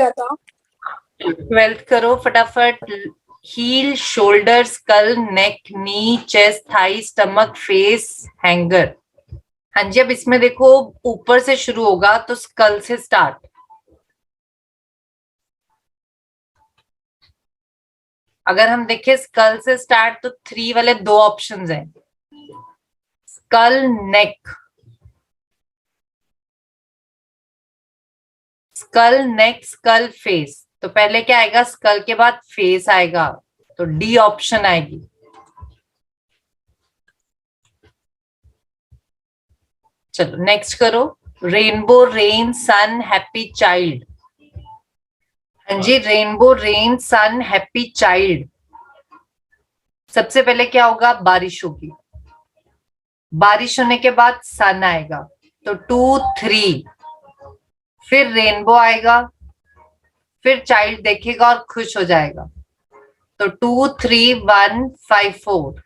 गया था। 12th करो फटाफट। Heel, shoulder, skull, neck, knee, chest, thigh, stomach, face, hanger. हाँ जी, अब इसमें देखो ऊपर से शुरू होगा तो स्कल से स्टार्ट। अगर हम देखें स्कल से स्टार्ट तो 3 वाले 2 ऑप्शंस हैं, स्कल, नेक। स्कल, नेक, स्कल, फेस। तो पहले क्या आएगा? स्कल के बाद फेस आएगा, तो डी ऑप्शन आएगी। चलो नेक्स्ट करो। रेनबो, रेन, सन, हैप्पी, चाइल्ड। हाँ जी, रेनबो, रेन, सन, हैप्पी, चाइल्ड। सबसे पहले क्या होगा? बारिश होगी। बारिश होने के बाद सन आएगा, तो 2 3। फिर रेनबो आएगा, फिर चाइल्ड देखेगा और खुश हो जाएगा, तो 2 3 1 5 4,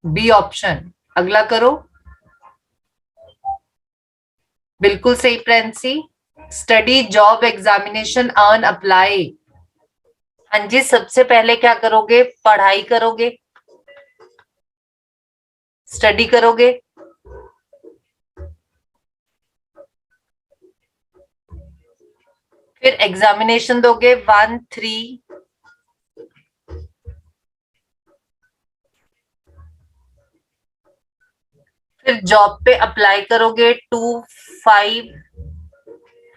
बी ऑप्शन। अगला करो। बिल्कुल सही Princy. Study, job, examination, earn, apply. हाँ जी, सबसे पहले क्या करोगे? पढ़ाई करोगे, स्टडी करोगे, फिर एग्जामिनेशन दोगे 1 3, फिर जॉब पे अप्लाई करोगे 2 5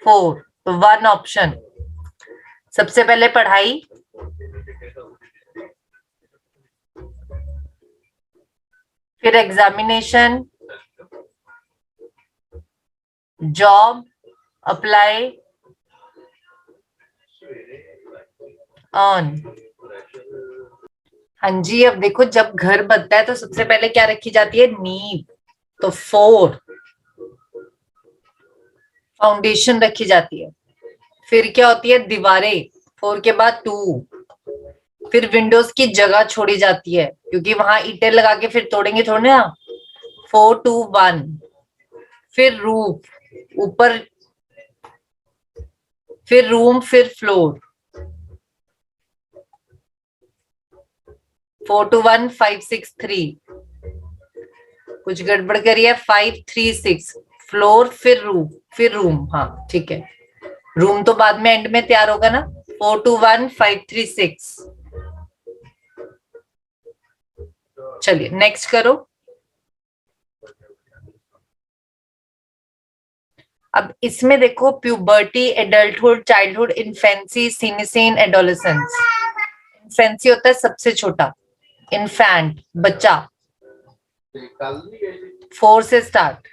4, तो 1 ऑप्शन। सबसे पहले पढ़ाई, फिर एग्जामिनेशन, जॉब, अप्लाई, अर्न। हाँ जी, अब देखो जब घर बनता है तो सबसे पहले क्या रखी जाती है? नींव, तो 4। फाउंडेशन रखी जाती है। फिर क्या होती है? दीवारें, 4 के बाद 2। फिर विंडोज की जगह छोड़ी जाती है, क्योंकि वहां ईंटें लगा के फिर तोड़ेंगे थोड़े ना। 4 2 1। फिर रूफ, ऊपर, फिर रूम, फिर फ्लोर। 4 2 1 5 6 3। कुछ गड़बड़ करी है। 5 3 6, फ्लोर, फिर रूफ, फिर रूम। हाँ ठीक है, रूम तो बाद में एंड में तैयार होगा ना। 4 2 1 5 3 6। चलिए नेक्स्ट करो। अब इसमें देखो puberty, adulthood, childhood, infancy, senescence, adolescence. Infancy होता है सबसे छोटा, इन्फैंट, बच्चा। 4 से स्टार्ट।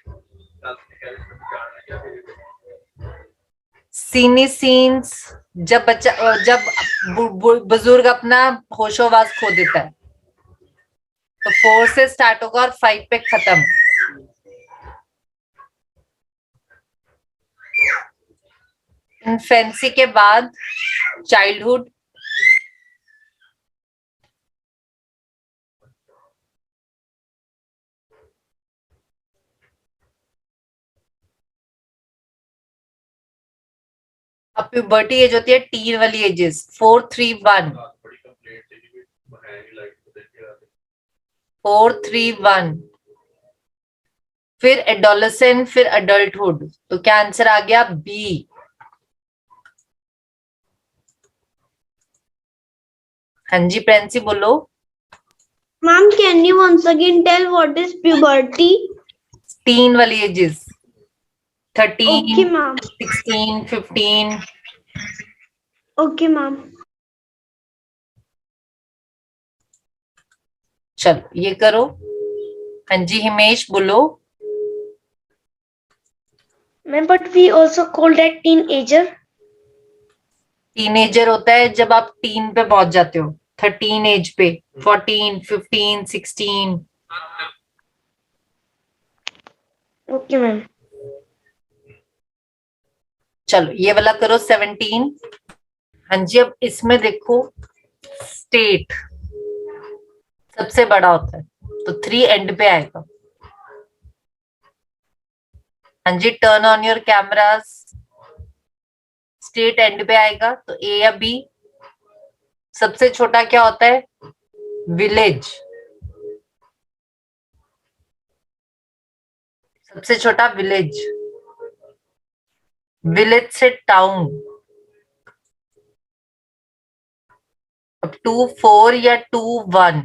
सीनिसीन्स, जब बच्चा, जब बुजुर्ग अपना होशोवास खो देता है, तो 4 से स्टार्ट होगा और 5 पे खत्म। इन्फेंसी के बाद चाइल्डहुड, अब प्यूबर्टी एज होती है टीन वाली एजेस। 4 3 1, 4 3 1। फिर एडोलेसेंट, फिर अडल्टहुड, तो क्या आंसर आ गया? बी। हाँ जी प्रेंसी बोलो। Ma'am can you once again tell what is puberty? Teen वाली ages, 13 okay ma'am. 16 15। Okay ma'am. चलो ये करो। हाँ जी हिमेश बोलो। Ma'am but we also call that teenager. Teenager होता है जब आप टीन पे पहुंच जाते हो, 13 एज पे, 14 15 16। Okay ma'am. चलो ये वाला करो 17। हाँ जी, अब इसमें देखो स्टेट सबसे बड़ा होता है, तो 3 एंड पे आएगा। हाँ जी, turn on your cameras, state end पे आएगा तो ए या बी। सबसे छोटा क्या होता है? विलेज। सबसे छोटा विलेज। विलेज से टाउन। अब 2 4 या 2 1,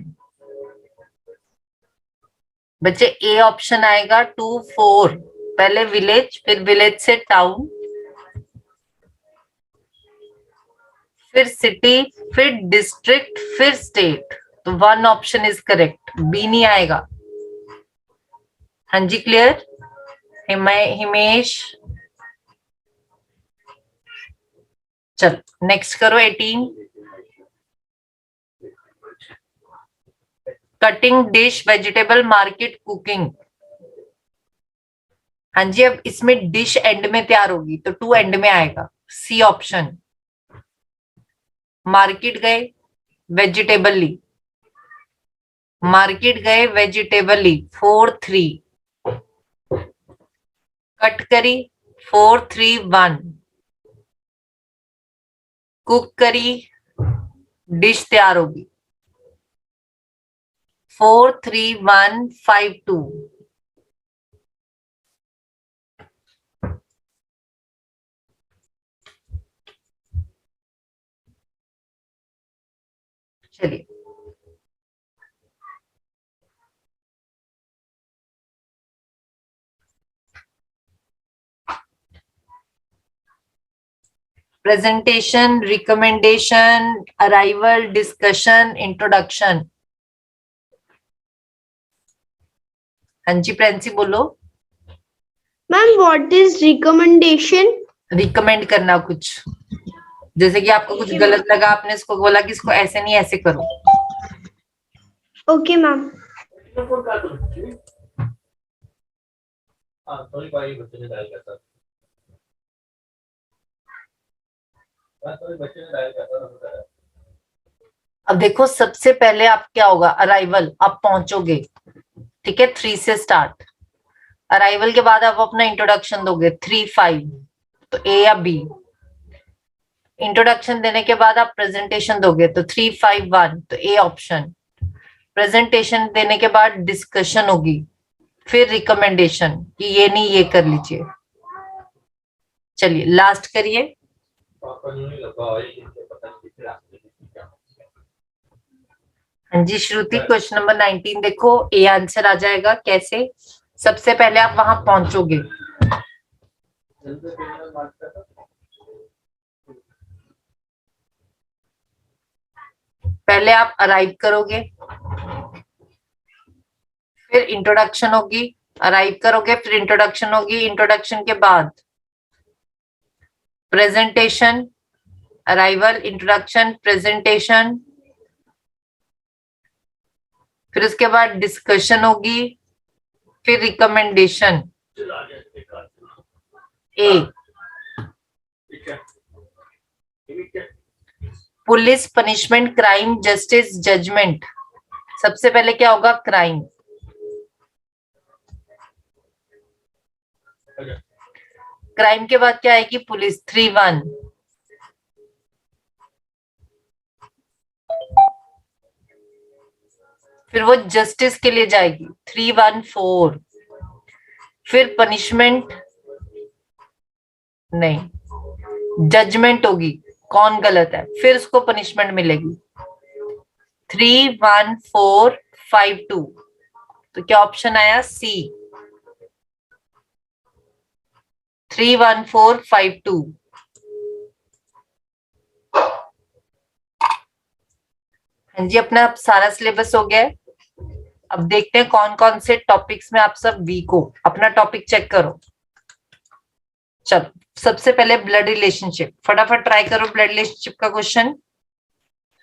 बच्चे ए ऑप्शन आएगा 2 4। पहले विलेज, फिर विलेज से टाउन, फिर सिटी, फिर डिस्ट्रिक्ट, फिर स्टेट। तो 1 ऑप्शन इज करेक्ट, बी नहीं आएगा। हाँ जी, क्लियर? हिमेश, चलो नेक्स्ट करो 18। Cutting dish, vegetable, market, cooking. हाँ जी, अब इसमें डिश एंड में तैयार होगी तो 2 एंड में आएगा, सी ऑप्शन। मार्केट गए, वेजिटेबल ली। मार्केट गए, वेजिटेबल ली, 4 3। कट करी, 4 3 1। कुक करी, डिश तैयार होगी, 4 3 1 5 2। चलिए, presentation, recommendation, arrival, discussion, introduction. हाँ जी प्रेंसी बोलो। Ma'am what is recommendation? Recommend करना कुछ, जैसे कि आपको कुछ गलत लगा, आपने इसको बोला कि इसको ऐसे नहीं ऐसे करो। Okay ma'am. अब देखो, सबसे पहले आप क्या होगा, अराइवल, आप पहुंचोगे, ठीक है, 3 से स्टार्ट। अराइवल के बाद आप अपना इंट्रोडक्शन दोगे 3 5, तो ए या बी। इंट्रोडक्शन देने के बाद आप प्रेजेंटेशन दोगे तो 3 5 1, तो ए ऑप्शन। प्रेजेंटेशन देने के बाद डिस्कशन होगी, फिर रिकमेंडेशन कि ये नहीं ये कर लीजिए। चलिए लास्ट करिए। हाँ जी श्रुति, क्वेश्चन नंबर 19 देखो, ए आंसर आ जाएगा कैसे। सबसे पहले आप वहां पहुंचोगे, पहले आप अराइव करोगे, फिर इंट्रोडक्शन होगी। अराइव करोगे, फिर इंट्रोडक्शन होगी, इंट्रोडक्शन के बाद प्रेजेंटेशन, अराइवल, इंट्रोडक्शन, प्रेजेंटेशन, फिर उसके बाद डिस्कशन होगी, फिर recommendation. A. Police, punishment, crime, justice, judgement. सबसे पहले क्या होगा, क्राइम। क्राइम के बाद क्या आएगी, पुलिस, 3 1। फिर वो जस्टिस के लिए जाएगी, 3 1 4। फिर पनिशमेंट नहीं, जजमेंट होगी, कौन गलत है, फिर उसको पनिशमेंट मिलेगी, 3 1 4 5 2। तो क्या ऑप्शन आया, सी, 3 1 4 5 2। हाँ जी, अपना सारा सिलेबस हो गया है। अब देखते हैं कौन कौन से टॉपिक्स में आप सब वीक हो, अपना टॉपिक चेक करो। चलो सबसे पहले ब्लड रिलेशनशिप, फटाफट ट्राई करो ब्लड रिलेशनशिप का क्वेश्चन।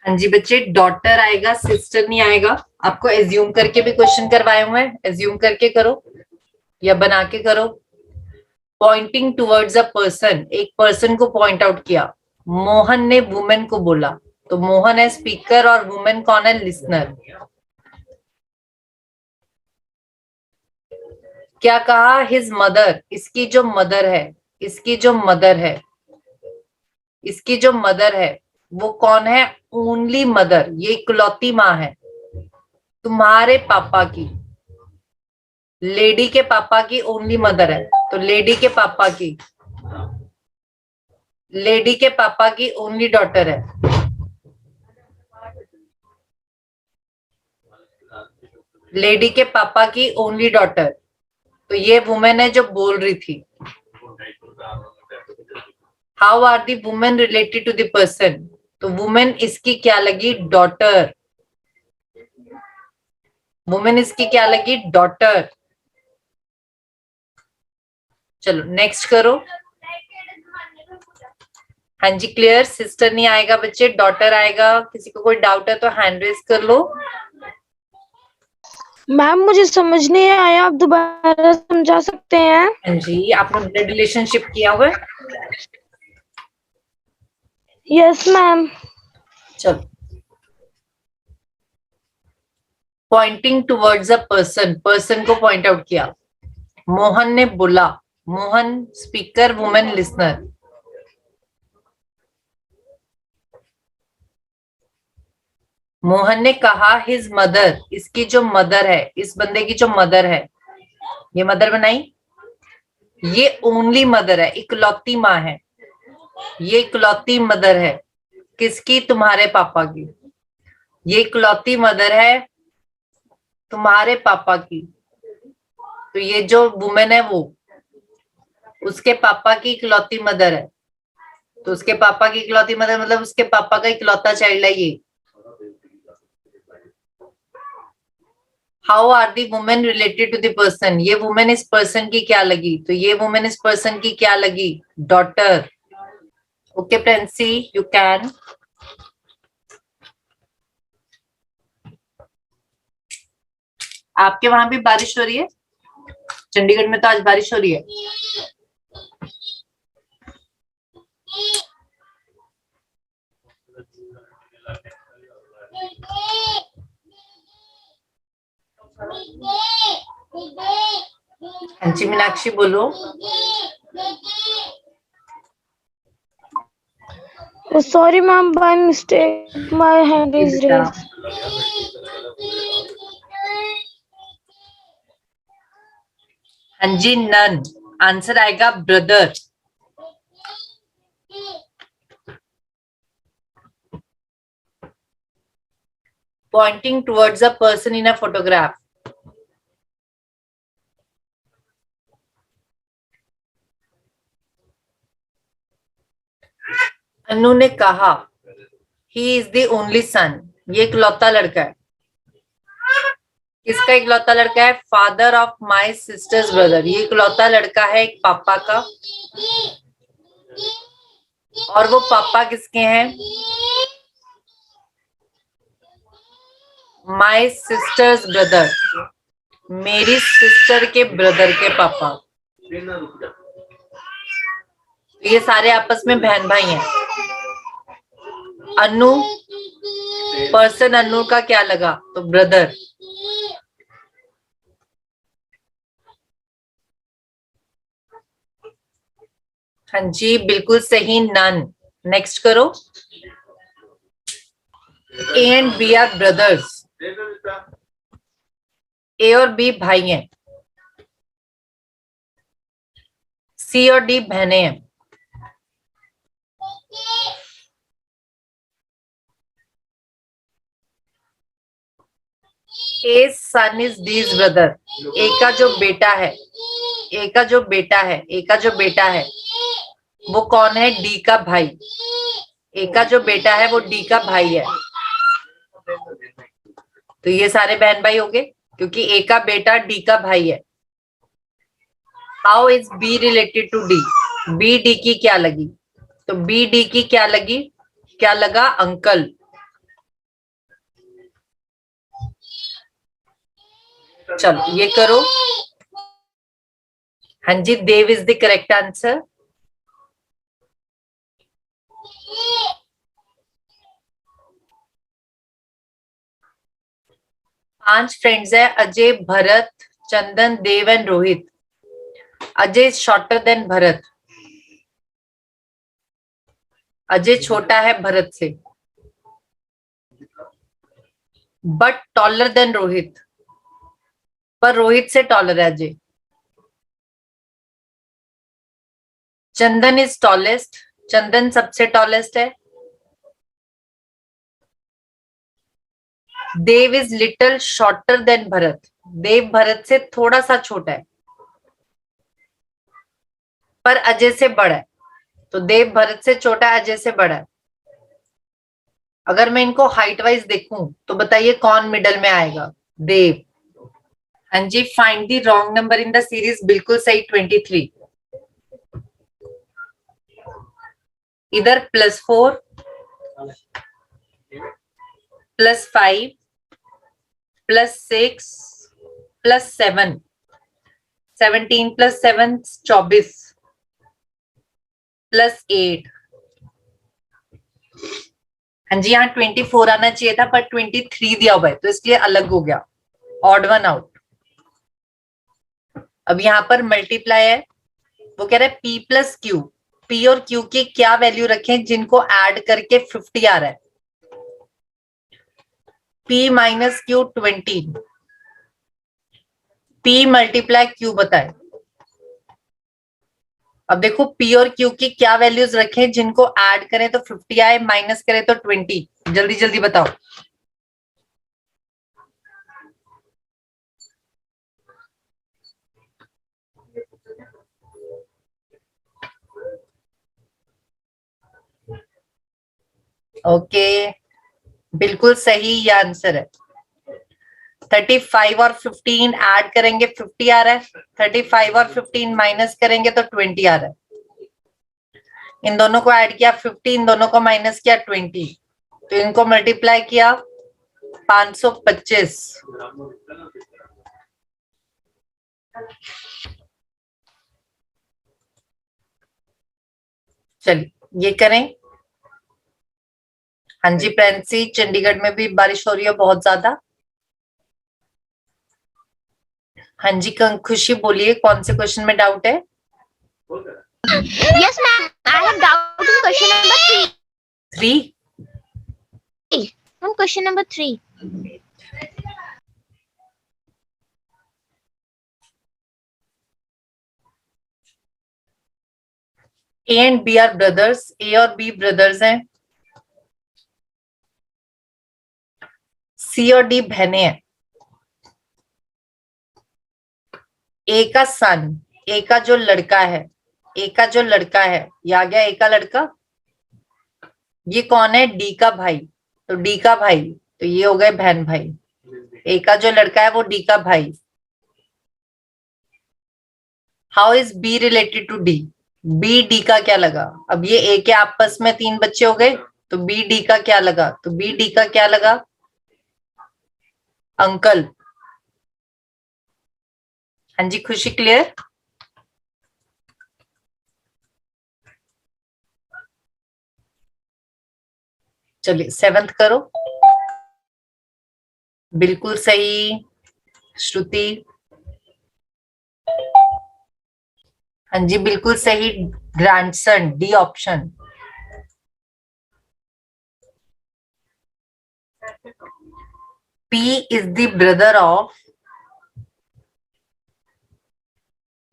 हाँ जी बच्चे, डॉटर आएगा, सिस्टर नहीं आएगा। आपको एज्यूम करके भी क्वेश्चन करवाए हुए हैं, एज्यूम करके करो या बना के करो। पॉइंटिंग टुवर्ड्स अ पर्सन, एक पर्सन को पॉइंट आउट किया। मोहन ने वुमेन को बोला, तो मोहन है स्पीकर और वुमेन कौन है, लिसनर। क्या कहा, हिज मदर, इसकी जो मदर है, इसकी जो मदर है। इसकी जो मदर है वो कौन है? ओनली मदर, ये इकलौती माँ है तुम्हारे पापा की। लेडी के पापा की ओनली मदर है, तो लेडी के पापा की ओनली डॉटर है। लेडी के पापा की ओनली डॉटर, तो ये वुमेन है जो बोल रही थी। How are the women related to the person? तो वुमेन इसकी क्या लगी? डॉटर। वुमेन इसकी क्या लगी? डॉटर। चलो नेक्स्ट करो। हाँ जी क्लियर। सिस्टर नहीं आएगा बच्चे, डॉटर आएगा। किसी को कोई डाउट है तो हैंड रेज कर लो। मैम मुझे समझ नहीं आया, आप दोबारा समझा सकते हैं? हाँ जी, आपने ब्लड रिलेशनशिप किया हुआ है? Yes ma'am. चलो, pointing towards a person, person को पॉइंट आउट किया। मोहन ने बोला, Mohan speaker, women listener. Mohan ने कहा हिज मदर, इसकी जो मदर है, इस बंदे की जो मदर है, ये मदर बनाई, ये ओनली मदर है, इकलौती माँ है। ये इकलौती मदर है किसकी? तुम्हारे पापा की। ये इकलौती मदर है तुम्हारे पापा की। तो ये जो वुमेन है वो उसके पापा की इकलौती मदर है। तो उसके पापा की इकलौती मदर मतलब उसके पापा का इकलौता चाइल्ड है ये। How are the women related to the person? ये वुमेन इस पर्सन की क्या लगी? तो ये वुमेन इस पर्सन की क्या लगी? Daughter. Okay Princy, you can. आपके वहां भी बारिश हो रही है? चंडीगढ़ में तो आज बारिश हो रही है। हाँ जी मीनाक्षी बोलो। Sorry ma'am, by mistake my hand is raised. हाँ जी नन, आंसर आएगा brother. Pointing towards a person in a photograph. अनु ने कहा he is the only son, ये इकलौता लड़का है। किसका इकलौता लड़का है? Father of my sisters brother, ये इकलौता लड़का है एक पापा का। और वो पापा किसके हैं? माई सिस्टर्स ब्रदर, मेरी सिस्टर के ब्रदर के पापा। तो ये सारे आपस में बहन भाई हैं। अनु, पर्सन अनु का क्या लगा? तो ब्रदर। हाँ जी बिल्कुल सही, नन। नेक्स्ट करो। A and B are brothers, A और बी भाई हैं, सी और डी बहनें हैं। ए सन इज डीज ब्रदर, ए का जो बेटा है, ए का जो बेटा है, ए का जो बेटा है वो कौन है? डी का भाई। ए का जो बेटा है वो डी का भाई है। तो ये सारे बहन भाई हो गए क्योंकि ए का बेटा डी का भाई है। How is B related to D? B D की क्या लगी? तो बी डी की क्या लगी? क्या लगा? अंकल। चलो ये करो। हाँ जी Dev is the correct answer. पांच फ्रेंड्स है, Ajay, Bharat, Chandan, Dev and Rohit. Ajay is shorter than Bharat. Ajay छोटा है भरत से, बट टॉलर देन रोहित, पर रोहित से टॉलर है अजय। चंदन इज टॉलेस्ट, चंदन सबसे टॉलेस्ट है। Dev is little shorter than Bharat, Dev Bharat से थोड़ा सा छोटा है पर अजय से बड़ा है। तो देव भरत से छोटा है, अजय से बड़ा है। अगर मैं इनको हाइट वाइज देखूं तो बताइए कौन मिडल में आएगा? देव। हाँ जी, find the wrong number in the series, बिल्कुल सही 23। इधर +4 +5 +6 +7, 17 + 7 24 +8। हाँ जी, यहाँ 24 आना चाहिए था पर 23 दिया हुआ है तो इसलिए अलग हो गया, ऑड वन आउट। अब यहाँ पर मल्टीप्लाई है, वो कह रहा है P + Q, P और Q की क्या वैल्यू रखें जिनको ऐड करके 50 आ रहा है? P - Q 20, P × Q बताए। अब देखो P और Q की क्या वैल्यूज रखें जिनको ऐड करें तो 50 आए, माइनस करें तो 20। जल्दी जल्दी बताओ। ओके, बिल्कुल सही ये आंसर है। 35 और 15 ऐड करेंगे 50 आ रहा है, 35 और 15 माइनस करेंगे तो 20 आ रहा है। इन दोनों को ऐड किया 50, इन दोनों को माइनस किया 20, तो इनको मल्टीप्लाई किया 525। चलिए ये करें। हाँ जी प्रेंसी, चंडीगढ़ में भी बारिश हो रही है बहुत ज्यादा। हाँ जी खुशी बोलिए, कौन से क्वेश्चन में डाउट है? Yes, ma'am. I have doubt in question number 3। 3. On question number 3. A and B are brothers, A और B ब्रदर्स हैं, C और D बहनें हैं। A का सन, A का जो लड़का है, A का जो लड़का है, ये आ गया A का लड़का। ये कौन है? D का भाई, तो D का भाई, तो ये हो गए बहन भाई। A का जो लड़का है वो D का भाई। How is B related to D? B D का क्या लगा? अब ये A के आपस में 3 बच्चे हो गए, तो B D का क्या लगा? तो B D का क्या लगा? अंकल। हाँ जी खुशी, क्लियर? चलिए 7th करो। बिल्कुल सही श्रुति। हाँ जी बिल्कुल सही, grandson, D option. P is the brother of,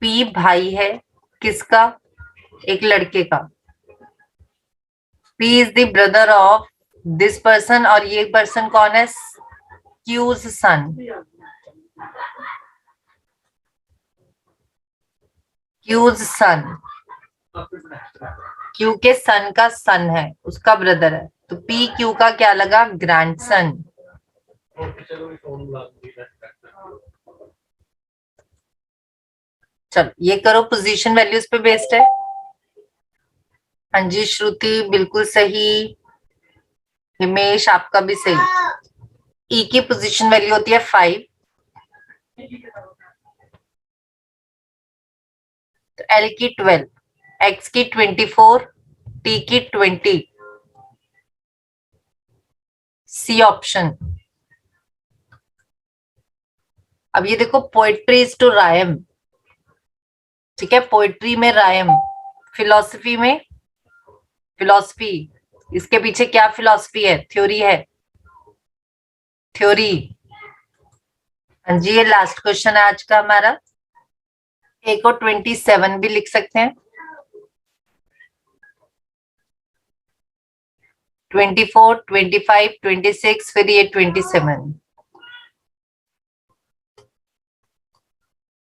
P भाई है किसका? एक लड़के का। P is the brother of this person, और ये पर्सन कौन है? Q's सन। Q's सन, Q के सन का सन है, उसका ब्रदर है, तो P Q का क्या लगा? ग्रैंडसन। चलो ये करो, पोजीशन वैल्यूज पे बेस्ड है। हाँ जी श्रुति बिल्कुल सही, हिमेश आपका भी सही। E की पोजीशन वैल्यू होती है 5, तो L की 12, X की 24, T की 20, C ऑप्शन। अब ये देखो, पोएट्री इज टू रायम, ठीक है, पोएट्री में रायम, फिलॉसफी में फिलॉसफी, इसके पीछे क्या फिलॉसफी है, थ्योरी है, थ्योरी। हाँ जी, ये लास्ट क्वेश्चन है आज का हमारा। ए को 27 भी लिख सकते हैं, 24, 25, 26, फिर ये 27।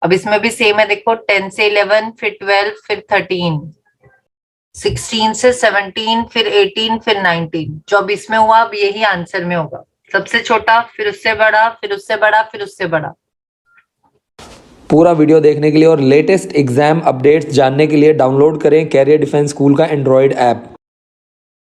अब इसमें भी सेम है, देखो 10 से 11, फिर 12, फिर 13, 16 से 17, फिर 18, फिर 19। जो अब इसमें हुआ अब यही आंसर में होगा, सबसे छोटा, फिर उससे बड़ा, फिर उससे बड़ा, फिर उससे बड़ा। पूरा वीडियो देखने के लिए और लेटेस्ट एग्जाम अपडेट्स जानने के लिए डाउनलोड करें कैरियर डिफेंस स्कूल का एंड्रॉयड ऐप।